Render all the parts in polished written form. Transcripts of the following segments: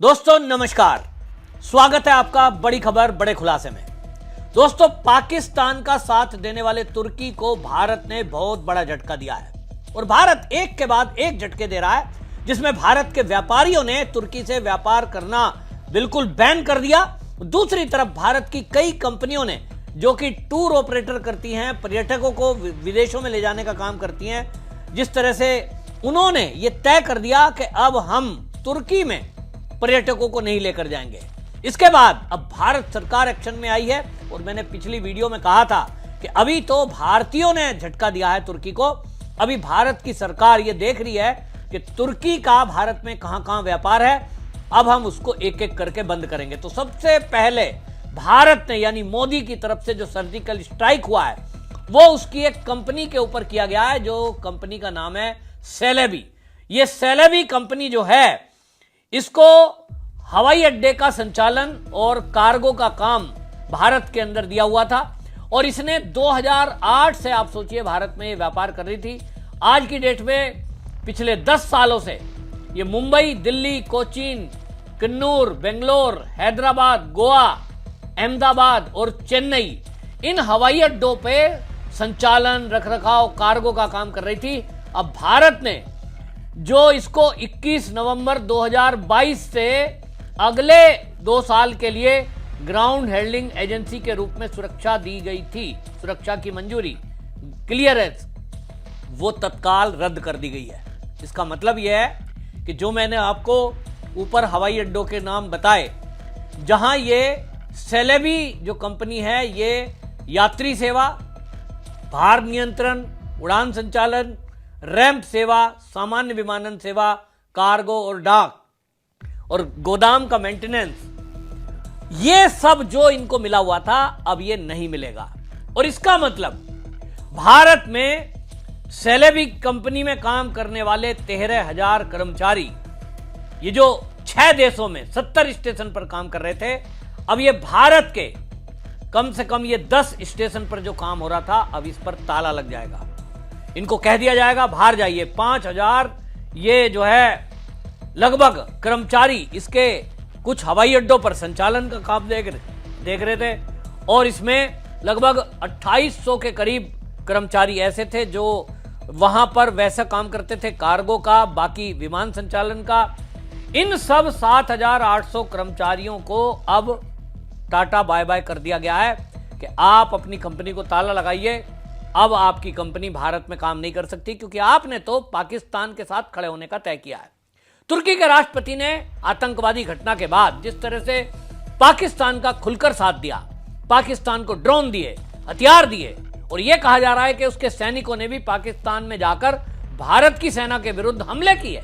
दोस्तों नमस्कार, स्वागत है आपका बड़ी खबर बड़े खुलासे में। दोस्तों, पाकिस्तान का साथ देने वाले तुर्की को भारत ने बहुत बड़ा झटका दिया है और भारत एक के बाद एक झटके दे रहा है, जिसमें भारत के व्यापारियों ने तुर्की से व्यापार करना बिल्कुल बैन कर दिया। दूसरी तरफ भारत की कई कंपनियों ने, जो कि टूर ऑपरेटर करती हैं, पर्यटकों को विदेशों में ले जाने का काम करती हैं, जिस तरह से उन्होंने ये तय कर दिया कि अब हम तुर्की में पर्यटकों को नहीं लेकर जाएंगे। इसके बाद अब भारत सरकार एक्शन में आई है और मैंने पिछली वीडियो में कहा था कि अभी तो भारतीयों ने झटका दिया है तुर्की को। अभी भारत की सरकार ये देख रही है कि तुर्की का भारत में कहां-कहां व्यापार है, अब हम उसको एक एक करके बंद करेंगे। तो सबसे पहले भारत ने, यानी मोदी की तरफ से जो सर्जिकल स्ट्राइक हुआ है, वो उसकी एक कंपनी के ऊपर किया गया है, जो कंपनी का नाम है सेलेबी। ये सेलेबी कंपनी जो है, इसको हवाई अड्डे का संचालन और कार्गो का काम भारत के अंदर दिया हुआ था और इसने 2008 से, आप सोचिए, भारत में ये व्यापार कर रही थी। आज की डेट में पिछले 10 सालों से ये मुंबई, दिल्ली, कोचीन, कन्नूर, बेंगलोर, हैदराबाद, गोवा, अहमदाबाद और चेन्नई, इन हवाई अड्डों पे संचालन, रखरखाव, कार्गो का काम कर रही थी। अब भारत ने जो इसको 21 नवंबर 2022 से अगले 2 साल के लिए ग्राउंड हैंडलिंग एजेंसी के रूप में सुरक्षा दी गई थी, सुरक्षा की मंजूरी, क्लियरेंस, वो तत्काल रद्द कर दी गई है। इसका मतलब यह है कि जो मैंने आपको ऊपर हवाई अड्डों के नाम बताए, जहां ये सेलेबी जो कंपनी है, ये यात्री सेवा, भार नियंत्रण, उड़ान संचालन, रैंप सेवा, सामान्य विमानन सेवा, कार्गो और डाक और गोदाम का मेंटेनेंस, ये सब जो इनको मिला हुआ था, अब ये नहीं मिलेगा। और इसका मतलब भारत में सेलेबी कंपनी में काम करने वाले 13,000 कर्मचारी, ये जो 6 देशों में 70 स्टेशन पर काम कर रहे थे, अब ये भारत के कम से कम ये 10 स्टेशन पर जो काम हो रहा था, अब इस पर ताला लग जाएगा। इनको कह दिया जाएगा बाहर जाइए। 5,000 ये जो है लगभग कर्मचारी इसके कुछ हवाई अड्डों पर संचालन का काम देख रहे थे और इसमें लगभग 2800 के करीब कर्मचारी ऐसे थे जो वहां पर वैसा काम करते थे, कार्गो का, बाकी विमान संचालन का। इन सब 7,800 कर्मचारियों को अब टाटा बाय बाय कर दिया गया है कि आप अपनी कंपनी को ताला लगाइए। अब आपकी कंपनी भारत में काम नहीं कर सकती, क्योंकि आपने तो पाकिस्तान के साथ खड़े होने का तय किया है। तुर्की के राष्ट्रपति ने आतंकवादी घटना के बाद जिस तरह से पाकिस्तान का खुलकर साथ दिया, पाकिस्तान को ड्रोन दिए, हथियार दिए, और यह कहा जा रहा है कि उसके सैनिकों ने भी पाकिस्तान में जाकर भारत की सेना के विरुद्ध हमले किए,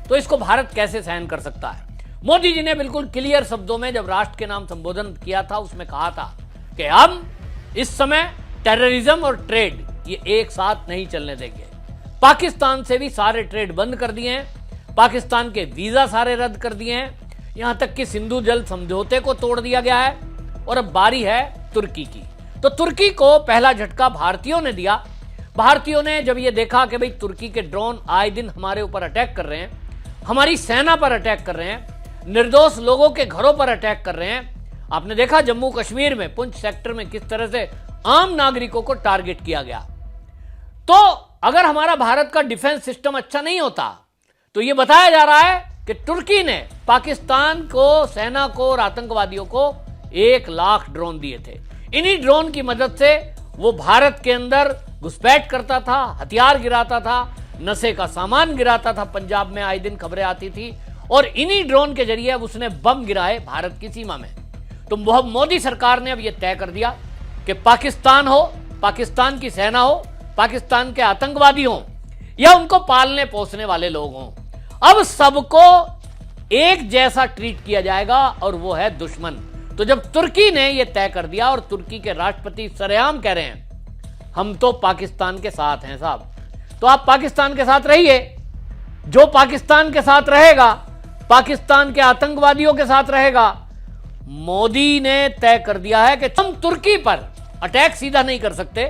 तो इसको भारत कैसे सहन कर सकता है। मोदी जी ने बिल्कुल क्लियर शब्दों में जब राष्ट्र के नाम संबोधन किया था, उसमें कहा था कि हम इस समय टेररिज्म और ट्रेड ये एक साथ नहीं चलने देंगे। पाकिस्तान से भी सारे ट्रेड बंद कर दिए हैं, पाकिस्तान के वीजा सारे रद्द कर दिए हैं, यहां तक कि सिंधु जल समझौते को तोड़ दिया गया है और अब बारी है तुर्की की। तो तुर्की को पहला झटका भारतीयों ने दिया। भारतीयों ने जब ये देखा कि भाई तुर्की के ड्रोन आए दिन हमारे ऊपर अटैक कर रहे हैं, हमारी सेना पर अटैक कर रहे हैं, निर्दोष लोगों के घरों पर अटैक कर रहे हैं। आपने देखा जम्मू कश्मीर में पुंछ सेक्टर में किस तरह से आम नागरिकों को टारगेट किया गया। तो अगर हमारा भारत का डिफेंस सिस्टम अच्छा नहीं होता, तो यह बताया जा रहा है कि तुर्की ने पाकिस्तान को, सेना को और आतंकवादियों को 1 लाख ड्रोन दिए थे। इन्हीं ड्रोन की मदद से वो भारत के अंदर घुसपैठ करता था, हथियार गिराता था, नशे का सामान गिराता था। पंजाब में आए दिन खबरें आती थी और इन्हीं ड्रोन के जरिए अब उसने बम गिराए भारत की सीमा में। तो मोदी सरकार ने अब यह तय कर दिया कि पाकिस्तान हो, पाकिस्तान की सेना हो, पाकिस्तान के आतंकवादी हो या उनको पालने पोसने वाले लोग हों, अब सबको एक जैसा ट्रीट किया जाएगा और वो है दुश्मन। तो जब तुर्की ने यह तय कर दिया और तुर्की के राष्ट्रपति सरेआम कह रहे हैं हम तो पाकिस्तान के साथ हैं साहब, तो आप पाकिस्तान के साथ रहिए। जो पाकिस्तान के साथ रहेगा, पाकिस्तान के आतंकवादियों के साथ रहेगा। मोदी ने तय कर दिया है कि हम तुर्की पर अटैक सीधा नहीं कर सकते,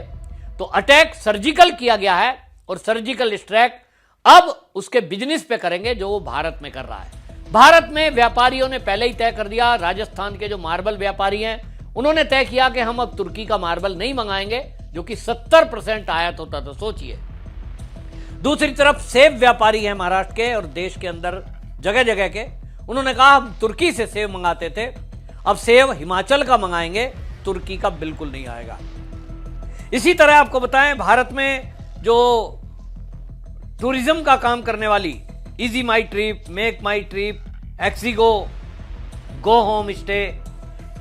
तो अटैक सर्जिकल किया गया है और सर्जिकल स्ट्राइक अब उसके बिजनेस पे करेंगे जो वो भारत में कर रहा है। भारत में व्यापारियों ने पहले ही तय कर दिया, राजस्थान के जो मार्बल व्यापारी हैं उन्होंने तय किया कि हम अब तुर्की का मार्बल नहीं मंगाएंगे, जो कि 70% आयात होता था, सोचिए। दूसरी तरफ सेब व्यापारी हैं महाराष्ट्र के और देश के अंदर जगह जगह के, उन्होंने कहा हम तुर्की से सेब मंगाते थे, अब सेब हिमाचल का मंगाएंगे, तुर्की का बिल्कुल नहीं आएगा। इसी तरह आपको बताएं, भारत में जो टूरिज्म का काम करने वाली EaseMyTrip, MakeMyTrip, ixigo, go home stay,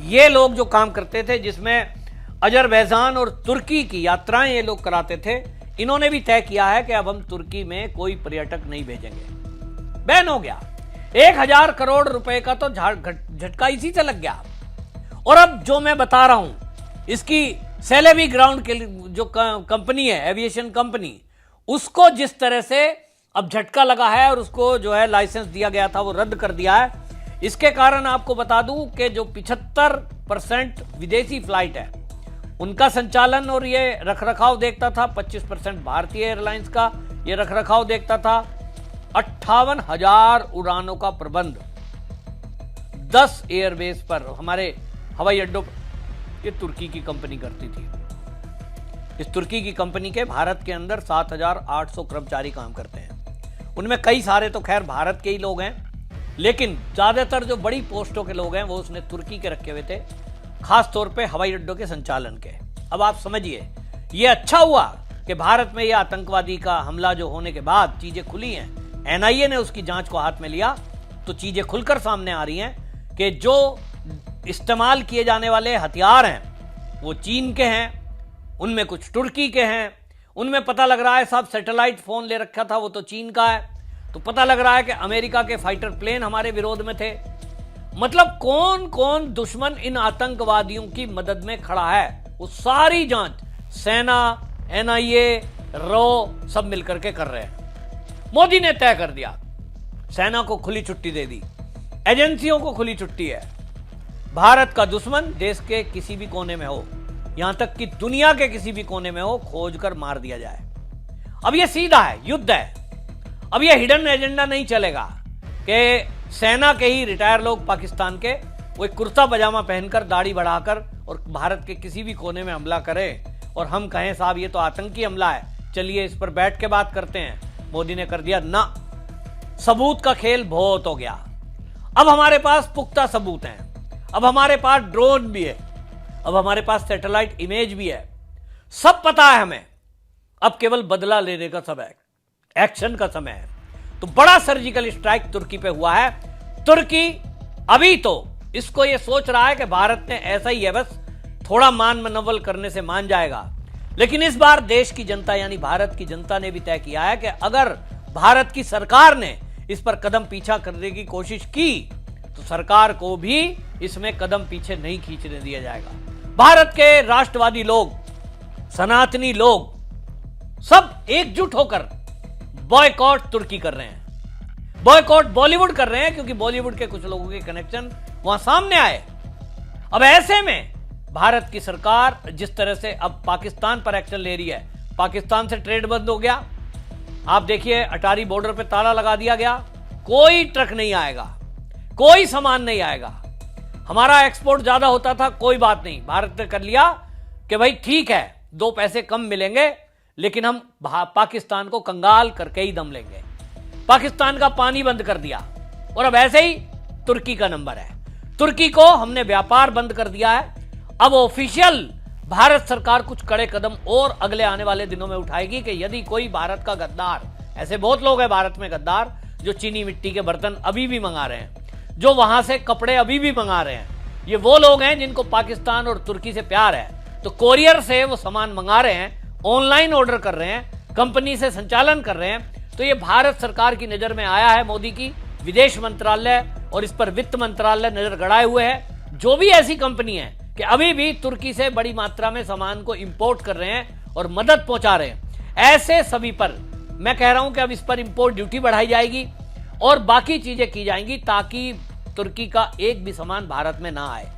ये लोग जो काम करते थे, जिसमें अजरबैजान और तुर्की की यात्राएं ये लोग कराते थे, इन्होंने भी तय किया है कि अब हम तुर्की में कोई पर्यटक नहीं भेजेंगे। बैन हो गया। 1000 करोड़ रुपए का तो झटका इसी से लग गया। और अब जो मैं बता रहा हूं, इसकी सेलेबी ग्राउंड के जो कंपनी है, एविएशन कंपनी, उसको जिस तरह से अब झटका लगा है और उसको जो है लाइसेंस दिया गया था वो रद्द कर दिया है। इसके कारण आपको बता दूं कि जो 75% विदेशी फ्लाइट है उनका संचालन और ये रखरखाव देखता था, 25% भारतीय एयरलाइंस का ये रखरखाव देखता था, 58,000 उड़ानों का प्रबंध 10 एयरबेस पर, हमारे हवाई अड्डों पर, ये तुर्की की कंपनी करती थी। इस तुर्की की कंपनी के भारत के अंदर 7,800 कर्मचारी काम करते हैं। उनमें कई सारे तो खैर भारत के ही लोग हैं, लेकिन ज्यादातर जो बड़ी पोस्टों के लोग हैं वो उसने तुर्की के रखे हुए थे, खास तौर पे हवाई अड्डों के संचालन के। अब आप समझिए, ये अच्छा हुआ कि भारत में ये आतंकवादी का हमला जो होने के बाद चीजें खुली हैं, एनआईए ने उसकी जांच को हाथ में लिया, तो चीजें खुलकर सामने आ रही हैं कि जो इस्तेमाल किए जाने वाले हथियार हैं वो चीन के हैं, उनमें कुछ तुर्की के हैं, उनमें पता लग रहा है साहब सैटेलाइट फोन ले रखा था वो तो चीन का है, तो पता लग रहा है कि अमेरिका के फाइटर प्लेन हमारे विरोध में थे। मतलब कौन कौन दुश्मन इन आतंकवादियों की मदद में खड़ा है, वो सारी जांच सेना, एनआईए, रो सब मिलकर के कर रहे हैं। मोदी ने तय कर दिया, सेना को खुली छुट्टी दे दी, एजेंसियों को खुली छुट्टी है, भारत का दुश्मन देश के किसी भी कोने में हो, यहां तक कि दुनिया के किसी भी कोने में हो, खोज कर मार दिया जाए। अब यह सीधा है, युद्ध है। अब यह हिडन एजेंडा नहीं चलेगा कि सेना के ही रिटायर लोग पाकिस्तान के वो एक कुर्ता पजामा पहनकर, दाढ़ी बढ़ाकर और भारत के किसी भी कोने में हमला करें और हम कहें साहब ये तो आतंकी हमला है, चलिए इस पर बैठ के बात करते हैं। मोदी ने कर दिया ना, सबूत का खेल बहुत हो गया। अब हमारे पास पुख्ता सबूत हैं, अब हमारे पास ड्रोन भी है, अब हमारे पास सैटेलाइट इमेज भी है, सब पता है हमें। अब केवल बदला लेने का समय, एक्शन का समय है। तो बड़ा सर्जिकल स्ट्राइक तुर्की पे हुआ है। तुर्की अभी तो इसको ये सोच रहा है कि भारत ने ऐसा ही है, बस थोड़ा मान मनवल करने से मान जाएगा। लेकिन इस बार देश की जनता यानी भारत की जनता ने भी तय किया है कि अगर भारत की सरकार ने इस पर कदम पीछा करने की कोशिश की तो सरकार को भी इसमें कदम पीछे नहीं खींचने दिया जाएगा। भारत के राष्ट्रवादी लोग, सनातनी लोग सब एकजुट होकर बॉयकॉट तुर्की कर रहे हैं, बॉयकॉट बॉलीवुड कर रहे हैं, क्योंकि बॉलीवुड के कुछ लोगों के कनेक्शन वहां सामने आए। अब ऐसे में भारत की सरकार जिस तरह से अब पाकिस्तान पर एक्शन ले रही है, पाकिस्तान से ट्रेड बंद हो गया, आप देखिए अटारी बॉर्डर पे ताला लगा दिया गया, कोई ट्रक नहीं आएगा, कोई सामान नहीं आएगा। हमारा एक्सपोर्ट ज्यादा होता था, कोई बात नहीं, भारत ने कर लिया कि भाई ठीक है 2 पैसे कम मिलेंगे, लेकिन हम पाकिस्तान को कंगाल करके ही दम लेंगे। पाकिस्तान का पानी बंद कर दिया और अब ऐसे ही तुर्की का नंबर है। तुर्की को हमने व्यापार बंद कर दिया है। अब ऑफिशियल भारत सरकार कुछ कड़े कदम और अगले आने वाले दिनों में उठाएगी कि यदि कोई भारत का गद्दार, ऐसे बहुत लोग हैं भारत में गद्दार जो चीनी मिट्टी के बर्तन अभी भी मंगा रहे हैं, जो वहां से कपड़े अभी भी मंगा रहे हैं, ये वो लोग हैं जिनको पाकिस्तान और तुर्की से प्यार है, तो कोरियर से वो सामान मंगा रहे हैं, ऑनलाइन ऑर्डर कर रहे हैं, कंपनी से संचालन कर रहे हैं। तो ये भारत सरकार की नजर में आया है, मोदी की विदेश मंत्रालय और इस पर वित्त मंत्रालय नजर गड़ाए हुए है। जो भी ऐसी कंपनी है कि अभी भी तुर्की से बड़ी मात्रा में सामान को इंपोर्ट कर रहे हैं और मदद पहुंचा रहे हैं, ऐसे सभी पर मैं कह रहा हूं कि अब इस पर इंपोर्ट ड्यूटी बढ़ाई जाएगी और बाकी चीजें की जाएंगी ताकि तुर्की का एक भी सामान भारत में ना आए।